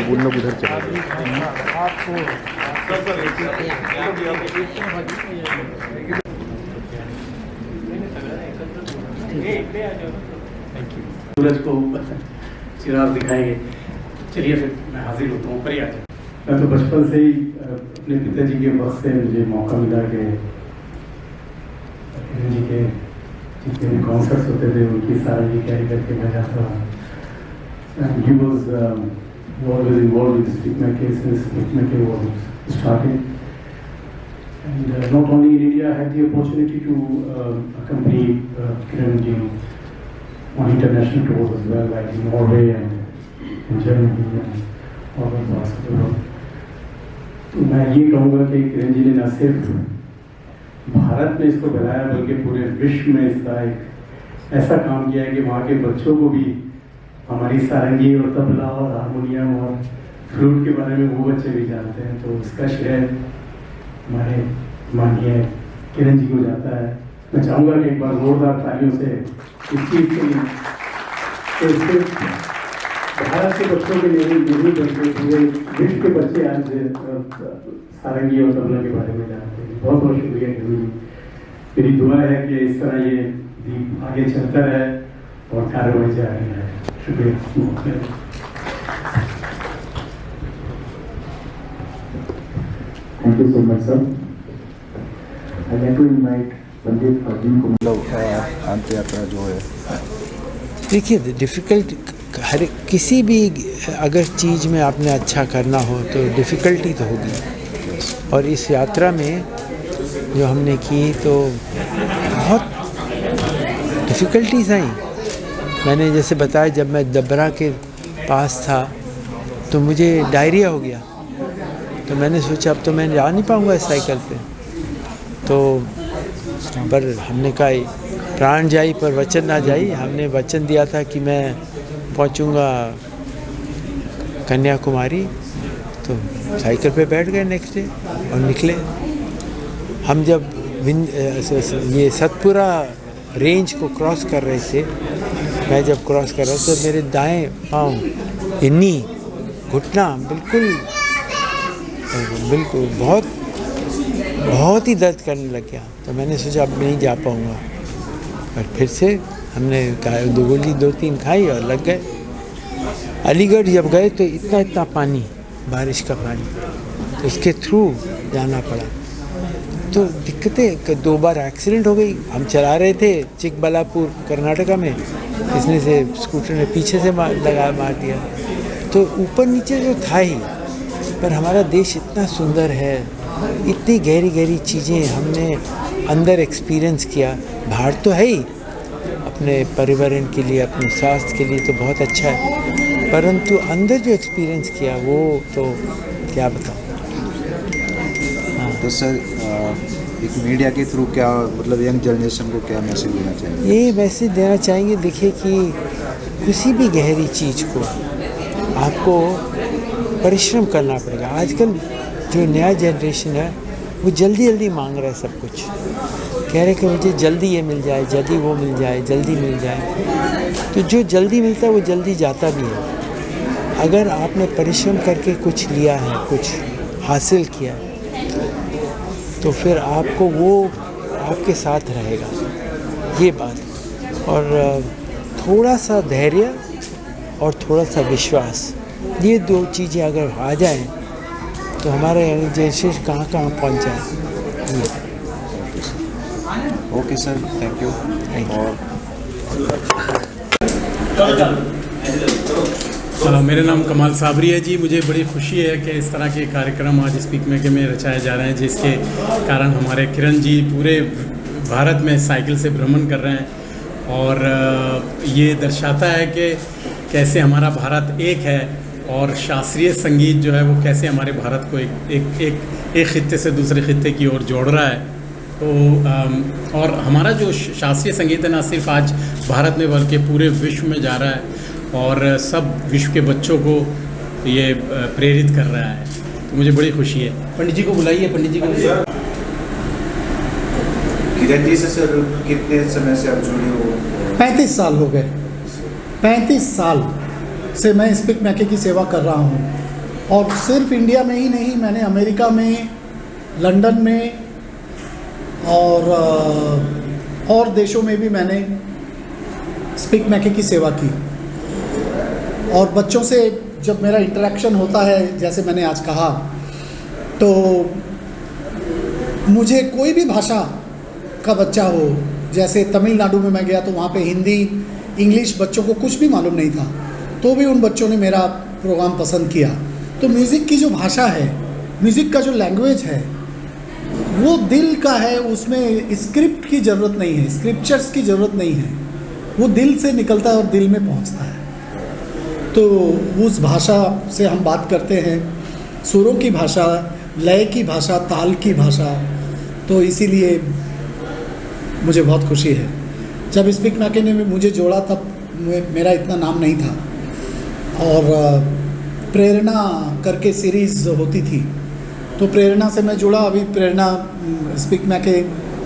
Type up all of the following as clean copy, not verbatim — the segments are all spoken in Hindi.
आप उन लोग उधर चले गए। सूरज को चिराग दिखाएंगे। चलिए फिर मैं हाजिर होता हूँ, ऊपर ही आ जाए। मैं तो बचपन से ही अपने पिताजी के वक्त से मुझे मौका मिला कि जी के जितने भी कॉन्सर्ट्स होते थे उनकी सारंगी कैरी करके मैं जाता था। He was always involved in Speak Mackay since Speak Mackay was starting. And not only in India, I had the opportunity to accompany Kiran ji on international tours as well, like in Norway and in Germany and other parts of the world. तो मैं ये कहूँगा कि किरण जी ने न सिर्फ भारत में इसको फैलाया बल्कि पूरे विश्व में इसका एक ऐसा काम किया है कि वहाँ के बच्चों को भी हमारी सारंगी और तबला और हारमोनियम और फ्लूट के बारे में वो बच्चे भी जानते हैं। तो इसका श्रेय हमारे माननीय किरण जी को जाता है। मैं चाहूँगा कि एक बार जोरदार तालियों से इस चीज़ के लिए भारत के बच्चों के लिए नहीं बल्कि पूरे विश्व के बच्चे आज सारंगी और तबला के बारे में जानते हैं। बहुत बहुत शुक्रिया किरण जी। मेरी दुआ है कि इस तरह ये दीप आगे चलता रहे और कार्रवाई जारी रहे। शुक्रिया। Thank you so much, sir. I'd like to invite पंडित अर्जुन को अंत यात्रा जो है। देखिए, डिफ़िकल्ट हर किसी भी अगर चीज़ में आपने अच्छा करना हो तो डिफ़िकल्टी तो होगी। और इस यात्रा में जो हमने की तो बहुत डिफ़िकल्टीज आई। मैंने जैसे बताया, जब मैं दबरा के पास था तो मुझे डायरिया हो गया, तो मैंने सोचा अब तो मैं जा नहीं पाऊँगा इस साइकिल पे। तो पर हमने कहा प्राण जाई पर वचन ना जाई। हमने वचन दिया था कि मैं पहुँचूँगा कन्याकुमारी, तो साइकिल पे बैठ गए नेक्स्ट डे और निकले। हम जब ये सतपुरा रेंज को क्रॉस कर रहे थे, मैं जब क्रॉस कर रहा था तो मेरे दाएं पाँव इन्नी घुटना बिल्कुल बहुत ही दर्द करने लग गया। तो मैंने सोचा अब नहीं जा पाऊँगा, पर फिर से हमने दो गोली 2-3 खाई और लग गए। अलीगढ़ जब गए तो इतना पानी, बारिश का पानी, तो उसके थ्रू जाना पड़ा। तो दिक्कतें, 2 बार एक्सीडेंट हो गई। हम चला रहे थे चिकबल्लापुर कर्नाटका में, इसने से स्कूटर ने पीछे से मार दिया। तो ऊपर नीचे जो था ही, पर हमारा देश इतना सुंदर है, इतनी गहरी गहरी चीज़ें हमने अंदर एक्सपीरियंस किया। बाहर तो है ही, अपने पर्यावरण के लिए, अपने स्वास्थ्य के लिए तो बहुत अच्छा है, परंतु अंदर जो एक्सपीरियंस किया वो तो क्या बताऊँ। तो सर, एक मीडिया के थ्रू क्या मतलब यंग जनरेशन को क्या मैसेज देना चाहिए? ये मैसेज देना चाहेंगे, देखिए कि किसी भी गहरी चीज़ को आपको परिश्रम करना पड़ेगा। आजकल जो नया जनरेशन है वो जल्दी जल्दी मांग रहा है सब कुछ, कह रहे कि मुझे जल्दी ये मिल जाए, जल्दी वो मिल जाए, जल्दी मिल जाए। तो जो जल्दी मिलता है वो जल्दी जाता भी है। अगर आपने परिश्रम करके कुछ लिया है, कुछ हासिल किया है, तो फिर आपको वो आपके साथ रहेगा, ये बात। और थोड़ा सा धैर्य और थोड़ा सा विश्वास, ये 2 चीज़ें अगर आ जाएं तो हमारा जनरेशन कहाँ पहुँच जाए। Okay sir, thank you. और मेरा नाम कमाल साबरी है जी। मुझे बड़ी खुशी है कि इस तरह के कार्यक्रम आज स्पीक मैके में रचाए जा रहे हैं, जिसके कारण हमारे किरण जी पूरे भारत में साइकिल से भ्रमण कर रहे हैं। और ये दर्शाता है कि कैसे हमारा भारत एक है और शास्त्रीय संगीत जो है वो कैसे हमारे भारत को एक खित्ते से दूसरे खित्ते की ओर जोड़ रहा है। तो और हमारा जो शास्त्रीय संगीत है ना सिर्फ आज भारत में बल्कि पूरे विश्व में जा रहा है और सब विश्व के बच्चों को ये प्रेरित कर रहा है। तो मुझे बड़ी खुशी है। पंडित जी को बुलाइए, पंडित जी को। किरण जी से सर कितने समय से आप जुड़े हो? 35 साल हो गए। 35 साल से मैं स्पीक मैके की सेवा कर रहा हूँ। और सिर्फ इंडिया में ही नहीं, मैंने अमेरिका में, लंदन में और देशों में भी मैंने स्पीक मैके की सेवा की। और बच्चों से जब मेरा इंटरेक्शन होता है, जैसे मैंने आज कहा, तो मुझे कोई भी भाषा का बच्चा हो, जैसे तमिलनाडु में मैं गया तो वहाँ पे हिंदी, इंग्लिश बच्चों को कुछ भी मालूम नहीं था, तो भी उन बच्चों ने मेरा प्रोग्राम पसंद किया। तो म्यूज़िक की जो भाषा है, म्यूज़िक का जो लैंग्वेज है, वो दिल का है, उसमें स्क्रिप्ट की ज़रूरत नहीं है, स्क्रिप्चर्स की ज़रूरत नहीं है, वो दिल से निकलता है और दिल में पहुंचता है। तो उस भाषा से हम बात करते हैं, सुरों की भाषा, लय की भाषा, ताल की भाषा। तो इसीलिए मुझे बहुत खुशी है। जब स्पीक मैके ने मुझे जोड़ा तब मेरा इतना नाम नहीं था, और प्रेरणा करके सीरीज़ होती थी, तो प्रेरणा से मैं जुड़ा। अभी प्रेरणा स्पीक मैके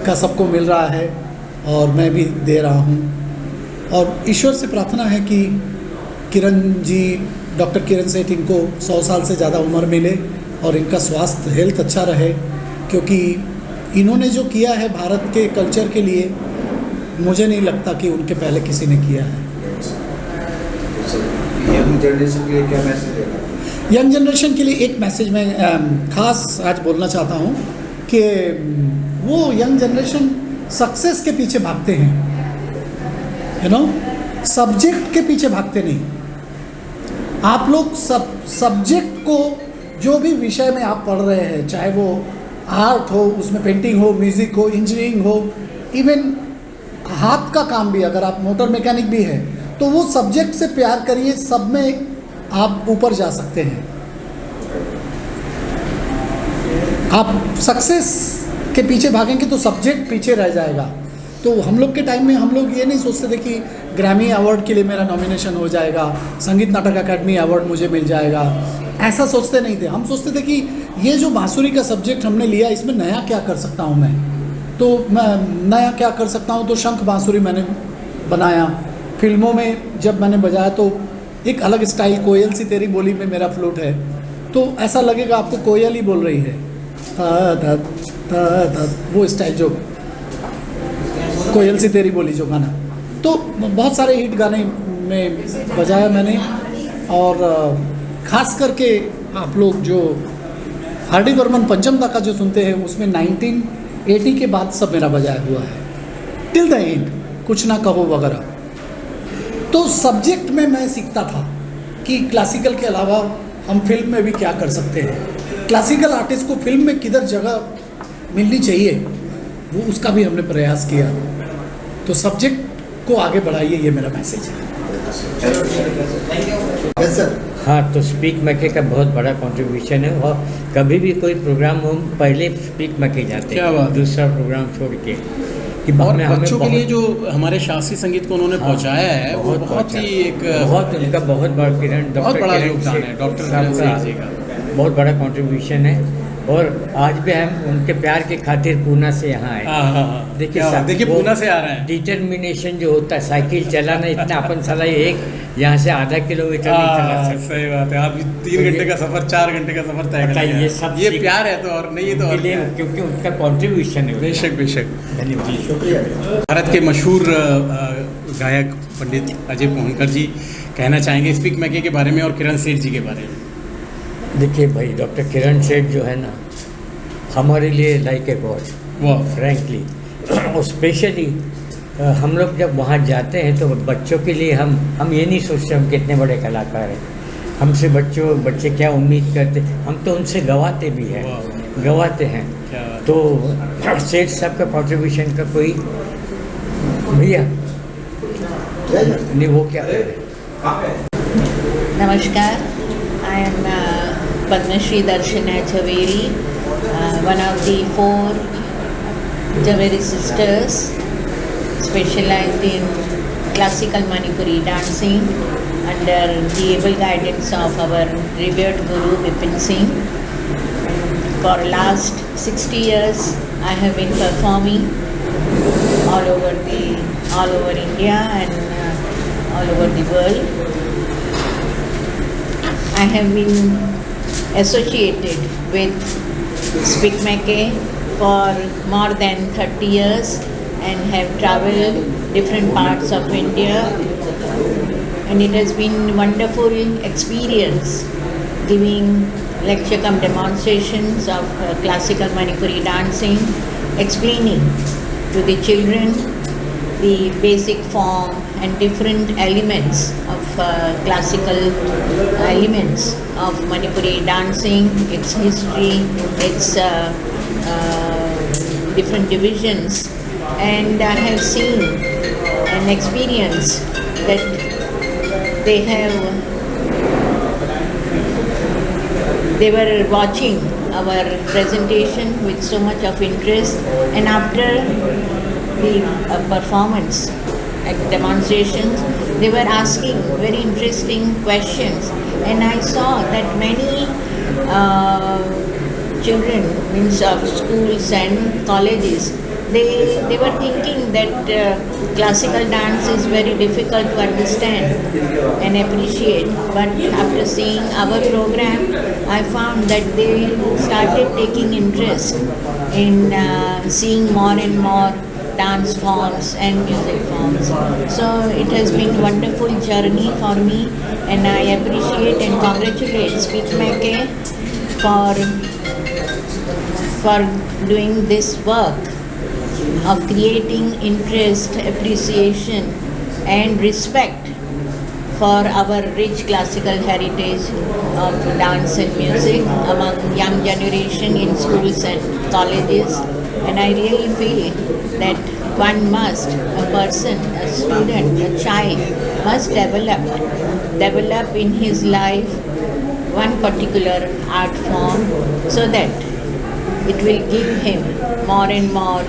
का सबको मिल रहा है और मैं भी दे रहा हूँ। और ईश्वर से प्रार्थना है कि किरण जी, डॉक्टर किरण सेठ, इनको 100 साल से ज़्यादा उम्र मिले और इनका स्वास्थ्य, हेल्थ अच्छा रहे, क्योंकि इन्होंने जो किया है भारत के कल्चर के लिए, मुझे नहीं लगता कि उनके पहले किसी ने किया है। यंग जनरेशन के लिए क्या मैसेज देगा? यंग जनरेशन के लिए एक मैसेज मैं खास आज बोलना चाहता हूँ कि वो यंग जनरेशन सक्सेस के पीछे भागते हैं, यू नो, सब्जेक्ट के पीछे भागते नहीं। आप लोग सब्जेक्ट को, जो भी विषय में आप पढ़ रहे हैं, चाहे वो आर्ट हो, उसमें पेंटिंग हो, म्यूज़िक हो, इंजीनियरिंग हो, इवन हाथ का काम भी, अगर आप मोटर मैकेनिक भी है, तो वो सब्जेक्ट से प्यार करिए, सब में आप ऊपर जा सकते हैं। आप सक्सेस के पीछे भागेंगे तो सब्जेक्ट पीछे रह जाएगा। तो हम लोग के टाइम में हम लोग ये नहीं सोचते थे कि ग्रैमी अवार्ड के लिए मेरा नॉमिनेशन हो जाएगा, संगीत नाटक अकादमी अवार्ड मुझे मिल जाएगा, ऐसा सोचते नहीं थे। हम सोचते थे कि ये जो बांसुरी का सब्जेक्ट हमने लिया, इसमें नया क्या कर सकता हूँ मैं, तो मैं नया क्या कर सकता हूँ, तो शंख बांसुरी मैंने बनाया। फिल्मों में जब मैंने बजाया तो एक अलग स्टाइल, कोयल सी तेरी बोली में मेरा फ्लूट है, तो ऐसा लगेगा आपको कोयल ही बोल रही है, वो स्टाइल जो कोयल सी तेरी बोली जो गाना। तो बहुत सारे हिट गाने में बजाया मैंने। और ख़ास करके आप लोग जो हार्डी बर्मन पंचम दा का जो सुनते हैं, उसमें 1980 के बाद सब मेरा बजाया हुआ है, टिल द एंड, कुछ ना कहो वगैरह। तो सब्जेक्ट में मैं सीखता था कि क्लासिकल के अलावा हम फिल्म में भी क्या कर सकते हैं, क्लासिकल आर्टिस्ट को फिल्म में किधर जगह मिलनी चाहिए, वो उसका भी हमने प्रयास किया। तो सब्जेक्ट को आगे बढ़ाइए, ये मेरा मैसेज है। Yes sir. हाँ, तो स्पीक मैके का बहुत बड़ा कंट्रीब्यूशन है। और कभी भी कोई प्रोग्राम हो, पहले स्पीक मैके जाते क्या हैं, बात है। दूसरा प्रोग्राम छोड़ के कि और हमें बच्चों के बहुत- लिए जो हमारे शास्त्रीय संगीत को उन्होंने पहुंचाया है, वो बहुत ही एक बहुत उनका बहुत बड़ा किरण, बहुत डॉक्टर बड़ा किरण योगदान सेठ है, डॉक्टर साहब किरण का सेठ जी का। बहुत बड़ा कंट्रीब्यूशन है। और आज भी हम उनके प्यार के खातिर पूना से यहाँ आए। हाँ, देखिए क्या बात, साहब, देखिए वो पूना से आ रहे हैं। डिटर्मिनेशन जो होता है, साइकिल चलाना इतना अपन साला एक यहाँ से आधा किलोमीटर नहीं चला सकते। सही बात है। आप 3 घंटे का सफर, 4 घंटे का सफर तय कर बताइए, लिया। ये सब ये सीख- प्यार है तो, और नहीं तो और उनके लिए, क्या है। क्योंकि उनका कंट्रीब्यूशन है। बेशक बेशक। धन्यवाद। शुक्रिया। भारत के मशहूर गायक पंडित अजय पोहनकर जी कहना चाहेंगे स्पीक मैके के बारे में और किरण सेठ जी के बारे में। देखिए भाई, डॉक्टर किरण सेठ जो है ना, हमारे लिए लाइक ए गॉड, वाह। फ्रैंकली। और स्पेशली हम लोग जब वहाँ जाते हैं तो बच्चों के लिए हम ये नहीं सोचते हम कितने बड़े कलाकार हैं। हमसे बच्चे क्या उम्मीद करते, हम तो उनसे गवाते भी हैं, वाह। गवाते हैं। क्या बात। तो सेठ साहब का कॉन्ट्रीब्यूशन का कोई भैया नहीं, वो क्या Namaskar. I am Padmashri Darshana Javeri, one of the 4 Javeri sisters, specialized in classical Manipuri dancing under the able guidance of our revered Guru Vipin Singh. For last 60 years, I have been performing all over India and all over the world. I have been associated with Speak Mackay for more than 30 years and have traveled different parts of India, and it has been wonderful experience giving lecture cum demonstrations of classical Manipuri dancing, explaining to the children the basic form and different elements of classical elements of Manipuri dancing, its history, its different divisions. And I have seen and experienced that they were watching our presentation with so much of interest, and after the performance at demonstrations, they were asking very interesting questions, and I saw that many children of schools and colleges, they were thinking that classical dance is very difficult to understand and appreciate, but after seeing our program, I found that they started taking interest in seeing more and more dance forms and music forms. So it has been a wonderful journey for me, and I appreciate and congratulate Speak Mackay for doing this work of creating interest, appreciation and respect for our rich classical heritage of dance and music among young generation in schools and colleges. And I really feel that one must, a person, a student, a child must develop in his life one particular art form so that it will give him more and more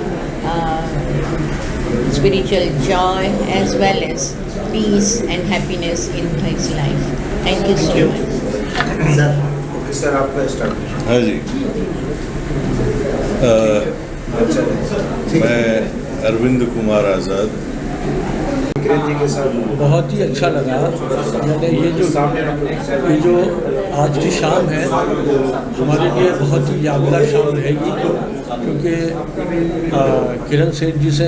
spiritual joy as well as peace and happiness in his life. Thank you so much. Sir आपका स्टार्ट। हाँ जी, मैं अरविंद कुमार आज़ाद। बहुत ही अच्छा लगा। मैंने ये जो आज की शाम है हमारे लिए बहुत ही यादगार शाम रहेगी, क्योंकि किरण सेठ जी से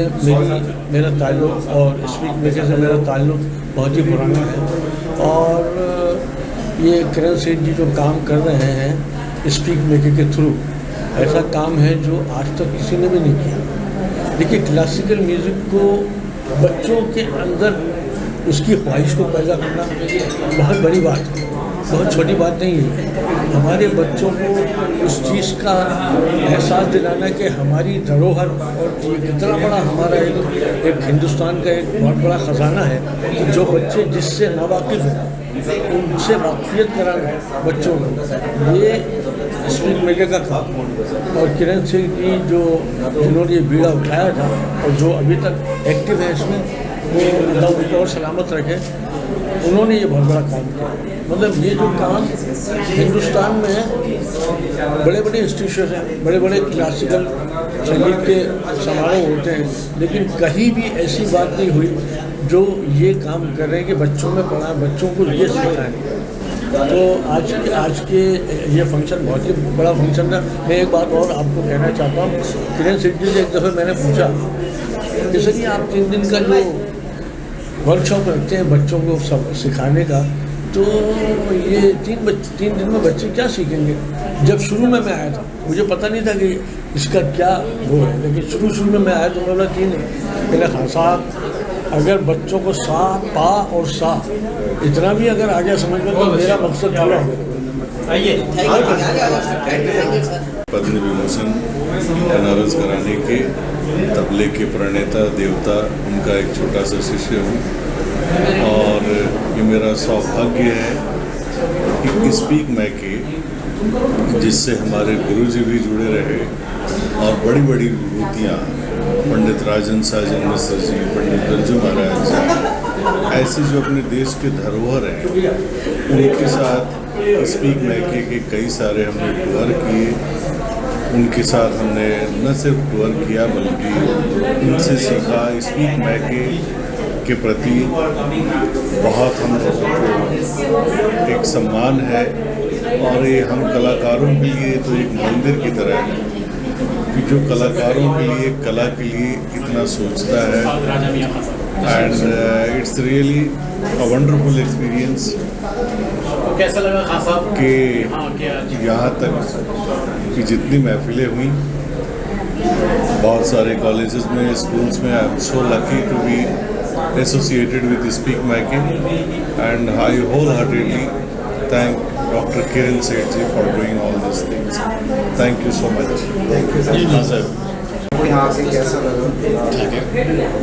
मेरा ताल्लुक़ और स्पीक मेकर से मेरा ताल्लुक़ बहुत ही पुराना है, और ये किरण सेठ जी जो काम कर रहे हैं स्पीक मेकर के थ्रू, ऐसा काम है जो आज तक किसी ने भी नहीं किया। देखिए, क्लासिकल म्यूज़िक को बच्चों के अंदर उसकी ख्वाहिश को पैदा करना बहुत बड़ी बात है, बहुत छोटी बात नहीं है। हमारे बच्चों को उस चीज़ का एहसास दिलाना कि हमारी धरोहर और कितना बड़ा हमारा एक हिंदुस्तान का एक बहुत बड़ा ख़जाना है, कि जो बच्चे जिससे नावाकिफ़ हैं उनसे वाक़फियत कराना बच्चों को, ये स्पीक मेकर का काम। और किरण सिंह जी जिन्होंने ये बीड़ा उठाया था और जो अभी तक एक्टिव है इसमें, वो अल्लाह उनको और सलामत रखे, उन्होंने ये बहुत बड़ा काम किया। मतलब ये जो काम हिंदुस्तान में है, बड़े बड़े इंस्टीट्यूशन हैं, बड़े बड़े क्लासिकल संगीत के समारोह होते हैं, लेकिन कहीं भी ऐसी बात नहीं हुई जो ये काम कर रहे हैं कि बच्चों में पढ़ाएं, बच्चों को ये सिखाएं। तो आज के ये फंक्शन बहुत ही बड़ा फंक्शन था। मैं एक बात और आपको कहना चाहता हूँ, किरण सेठ जी से एक दफ़े मैंने पूछा, जैसे कि आप 3 दिन का जो वर्कशॉप रखते हैं बच्चों को सब सिखाने का, तो ये 3 दिन में बच्चे क्या सीखेंगे? जब शुरू में मैं आया था मुझे पता नहीं था कि इसका क्या वो है, लेकिन शुरू में मैं आया तो बोला 3 मेरा हाँ साहब, अगर बच्चों को सा पा और सा इतना भी अगर आ गया समझ में, तो मेरा मकसद पूरा हो गया। पद्म विभूषण बनारस घराने के तबले के प्रणेता देवता, उनका एक छोटा सा शिष्य हूँ, और ये मेरा सौभाग्य है कि स्पीक मैके जिससे हमारे गुरुजी भी जुड़े रहे, और बड़ी बड़ी विभूतियाँ पंडित राजन साजन मिश्र जी, पंडित बिरजू महाराज जी, ऐसे जो अपने देश के धरोहर हैं, उनके साथ स्पीक मैके के कई सारे हमने टूर किए। उनके साथ हमने न सिर्फ टूर किया बल्कि उनसे सीखा। स्पीक मैके के प्रति बहुत हम लोगों को एक सम्मान है और ये हम कलाकारों के लिए तो एक मंदिर की तरह है कि जो कलाकारों के लिए कला के लिए इतना सोचता है and it's really a wonderful experience. कैसा लगा खास साहब कि यहाँ तक कि जितनी महफिलें हुई बहुत सारे कॉलेजेस में स्कूल्स में I am so lucky to be associated with SPIC MACAY and I wholeheartedly thank Dr. Kiran Seth ji for doing all these things. Thank you so much. Thank you sir. हाँ सर। आपको यहाँ से कैसा लगा? ठीक है।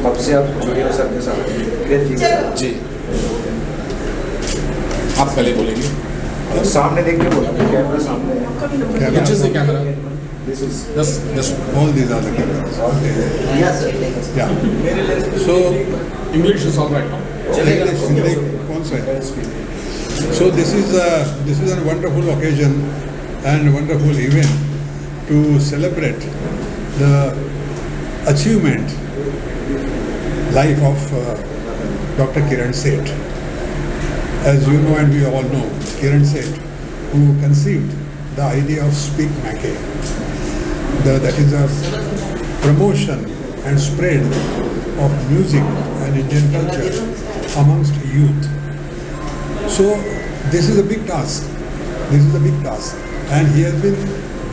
कब से आप जुड़े हो सर के साथ? किरण जी के साथ? जी आप पहले बोलेंगे। और सामने देख के बोलो, कैमरा सामने है। Which is the camera? This is. This all these are the cameras. Okay. Yes sir. Yeah. So English is all right now. चलेगा। कौन सा है? So this is a wonderful occasion and wonderful event to celebrate the achievement life of Dr. Kiran Seth. As you know and we all know, Kiran Seth, who conceived the idea of Speak Mackay, that is a promotion and spread of music and Indian culture amongst youth. So this is a big task. This is a big task, and he has been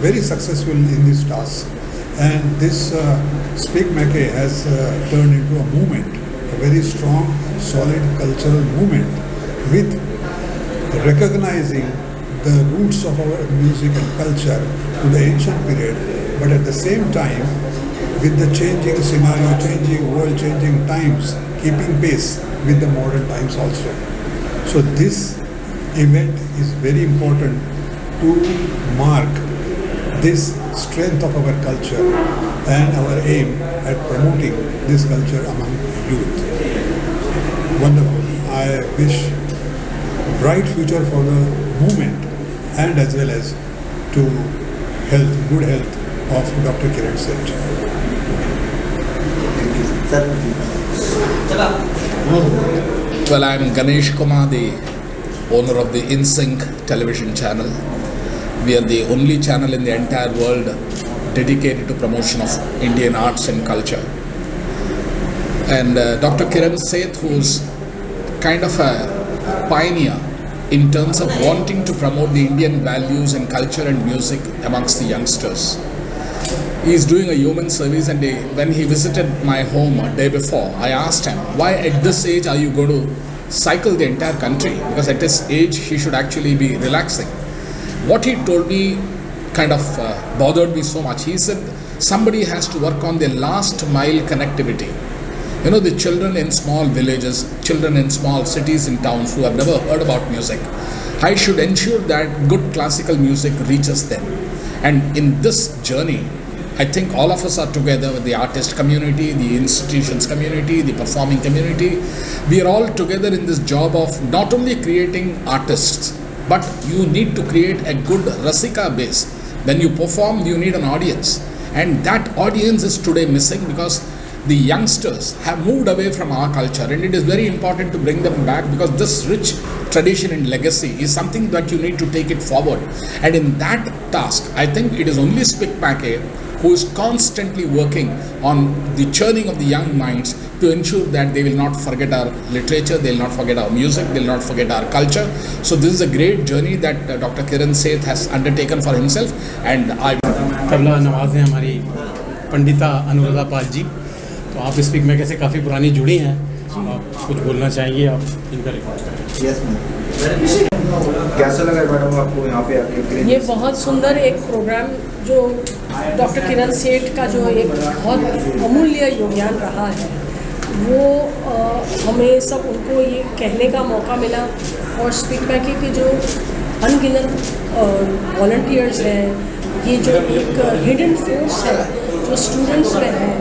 very successful in this task. And this Speak Mackay has turned into a movement, a very strong, solid cultural movement, with recognizing the roots of our music and culture to the ancient period, but at the same time, with the changing scenario, changing world, changing times, keeping pace with the modern times also. So this event is very important to mark this strength of our culture and our aim at promoting this culture among youth. Wonderful. I wish bright future for the movement and as well as to health, good health of Dr. Kiran Seth. Well, I'm Ganesh Kumar, the owner of the InSync television channel. We are the only channel in the entire world dedicated to promotion of Indian arts and culture. And Dr. Kiran Seth, who's kind of a pioneer in terms of wanting to promote the Indian values and culture and music amongst the youngsters. He is doing a human service, and when he visited my home a day before, I asked him, why at this age are you going to cycle the entire country? Because at this age he should actually be relaxing. What he told me kind of bothered me so much. He said somebody has to work on the last mile connectivity. You know, the children in small villages, children in small cities and towns who have never heard about music, I should ensure that good classical music reaches them. And in this journey, I think all of us are together with the artist community, the institutions community, the performing community. We are all together in this job of not only creating artists, but you need to create a good Rasika base. When you perform, you need an audience. And that audience is today missing because the youngsters have moved away from our culture, and it is very important to bring them back because this rich tradition and legacy is something that you need to take it forward. And in that task, I think it is only Speak Mackay who is constantly working on the churning of the young minds to ensure that they will not forget our literature, they will not forget our music, they will not forget our culture. So this is a great journey that Dr. Kiran Seth has undertaken for himself, and I... tabla Nawaz हैं हमारी पंडिता अनुराधा पाल जी। तो आप स्पीक मैके से काफ़ी पुरानी जुड़ी हैं, आप कुछ बोलना चाहेंगे, आप इनका रिकॉर्ड करें। Yes ma'am. कैसा लगा मैडम आपको यहाँ पे आके? ये बहुत सुंदर एक प्रोग्राम जो डॉक्टर किरण सेठ का जो एक बहुत अमूल्य योगदान रहा है, वो हमें सब उनको ये कहने का मौका मिला। और स्पीक मैके के जो अनगिनत वॉलंटियर्स हैं, ये जो एक हिडन फोर्स है जो स्टूडेंट्स में है,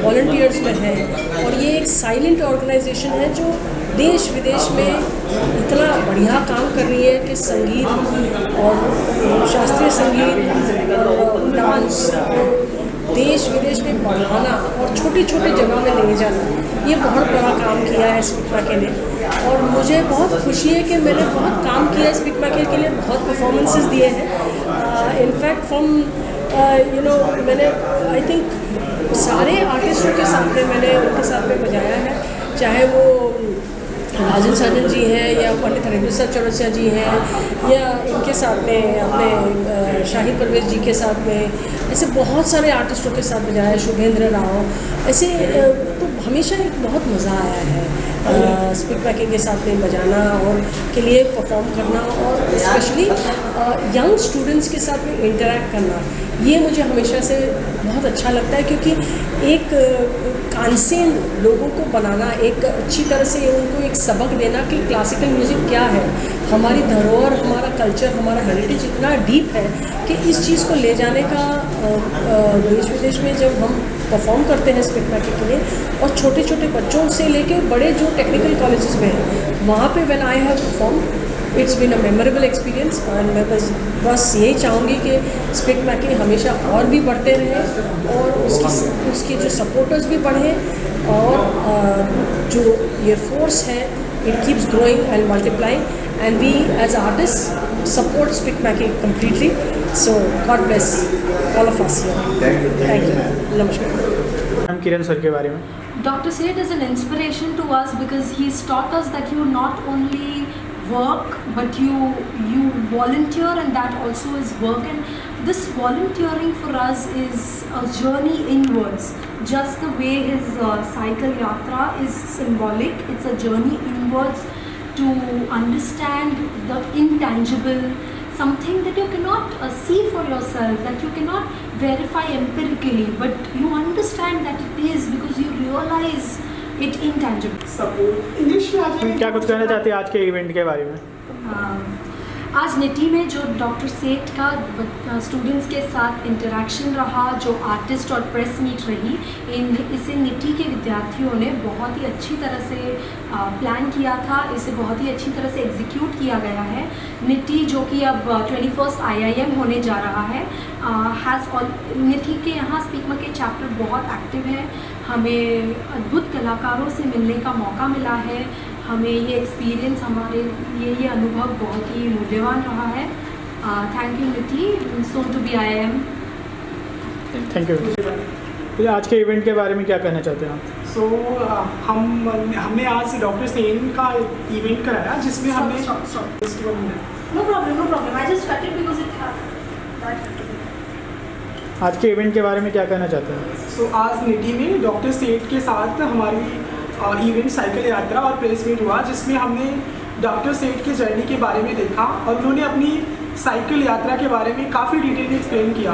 वॉलंटियर्स में है, और ये एक साइलेंट ऑर्गेनाइजेशन है जो देश विदेश में इतना बढ़िया काम कर रही है कि संगीत और शास्त्रीय संगीत और डांस देश विदेश में बढ़ाना और छोटी छोटी जगह में ले जाना, ये बहुत बड़ा काम किया है स्पीक मैके ने। और मुझे बहुत खुशी है कि मैंने बहुत काम किया है स्पीक माई केयर के लिए, बहुत परफॉर्मेंसेस दिए हैं। इनफैक्ट फ्रॉम मैंने आई थिंक सारे आर्टिस्टों के साथ में मैंने उनके साथ में बजाया है, चाहे वो राजन साजन जी हैं या पंडित हरिंद्र चौरसिया जी हैं या इनके साथ में अपने शाहिद परवेज जी के साथ में, ऐसे बहुत सारे आर्टिस्टों के साथ बजाया है, शुभेंद्र राव, ऐसे तो हमेशा एक बहुत मज़ा आया है स्पीक माई केयर के साथ में बजाना और के लिए परफॉर्म करना, और स्पेशली यंग स्टूडेंट्स के साथ में इंटरेक्ट करना, ये मुझे हमेशा से बहुत अच्छा लगता है, क्योंकि एक कांसेन लोगों को बनाना, एक अच्छी तरह से उनको एक सबक देना कि क्लासिकल म्यूज़िक क्या है, हमारी धरोहर, हमारा कल्चर, हमारा हेरिटेज इतना डीप है कि इस चीज़ को ले जाने का देश विदेश में जब हम परफॉर्म करते हैं स्पीक माई केयर के लिए, और छोटे छोटे बच्चों से लेके बड़े जो टेक्निकल कॉलेजेस में हैं वहाँ पे when I have perform, it's been a memorable experience. और मैं बस यही चाहूँगी कि स्पीक माई केयर हमेशा और भी बढ़ते रहें और उसके जो सपोर्टर्स भी बढ़ें, और जो ये फोर्स है it keeps growing and multiplying, and we as artist support speak my care completely. So God bless all of us. Thank you. नमस्कार। हम किरण सर के बारे में, Dr. Seth is an inspiration to us because he's taught us that you not only work but you volunteer, and that also is work, and this volunteering for us is a journey inwards, just the way his cycle yatra is symbolic. It's a journey inwards to understand the intangible, something that you cannot see for yourself, that you cannot verify empirically, but you understand that it is because you realize it intangible. English में क्या कुछ कहना चाहते हैं आज के इवेंट के बारे में? आज निटी में जो डॉक्टर सेठ का स्टूडेंट्स के साथ इंटरेक्शन रहा, जो आर्टिस्ट और प्रेस मीट रही, इसे निटी के विद्यार्थियों ने बहुत ही अच्छी तरह से प्लान किया था, इसे बहुत ही अच्छी तरह से एग्जीक्यूट किया गया है। निटी जो कि अब 21st IIM होने जा रहा है, निटी के यहाँ स्पीक माई केयर चैप्टर बहुत एक्टिव है, हमें अद्भुत कलाकारों से मिलने का मौका मिला है, हमें ये एक्सपीरियंस, हमारे लिए ये अनुभव बहुत ही मूल्यवान रहा है। Thank you Niti, soon to be IIM। Thank you. तो आज के इवेंट के बारे में क्या कहना चाहते हैं आप? हमने आज डॉक्टर सेन का इवेंट कराया जिसमें हमने no problem I just cut it because it आज के इवेंट के बारे में क्या कहना चाहते हैं? आज निटी में डॉक्टर सेठ के साथ हमारी इवेंट साइकिल यात्रा और प्रेस मीट हुआ, जिसमें हमने डॉक्टर सेठ के जर्नी के बारे में देखा, और उन्होंने अपनी साइकिल यात्रा के बारे में काफ़ी डिटेल में एक्सप्लेन किया,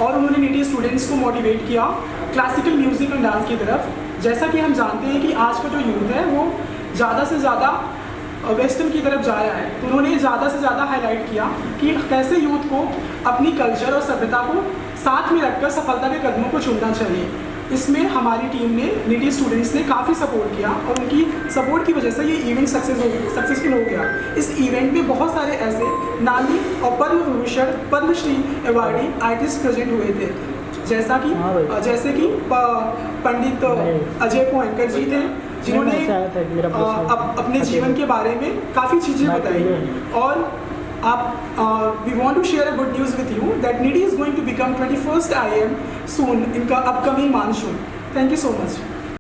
और उन्होंने निटी स्टूडेंट्स को मोटिवेट किया क्लासिकल म्यूज़िक और डांस की तरफ। जैसा कि हम जानते हैं कि आज का जो यूथ है वो ज़्यादा से ज़्यादा वेस्टर्न की तरफ जा रहा है, तो उन्होंने ज़्यादा से ज़्यादा हाईलाइट किया कि कैसे यूथ को अपनी कल्चर और सभ्यता को साथ में रखकर सफलता के कदमों को चुनना चाहिए। इसमें हमारी टीम ने, निटी स्टूडेंट्स ने काफ़ी सपोर्ट किया, और उनकी सपोर्ट की वजह से ये इवेंट सक्सेसफुल हो गया। इस इवेंट में बहुत सारे ऐसे नामी और Padma Vibhushan, Padma Shri awardee artist present हुए थे, जैसे कि पंडित अजय पोहनकर जी थे, जिन्होंने अपने जीवन के बारे में काफ़ी चीज़ें बताई। और we want to share a good news with you that NITI is going to become 21st IIM soon in the upcoming monsoon. Thank you so much.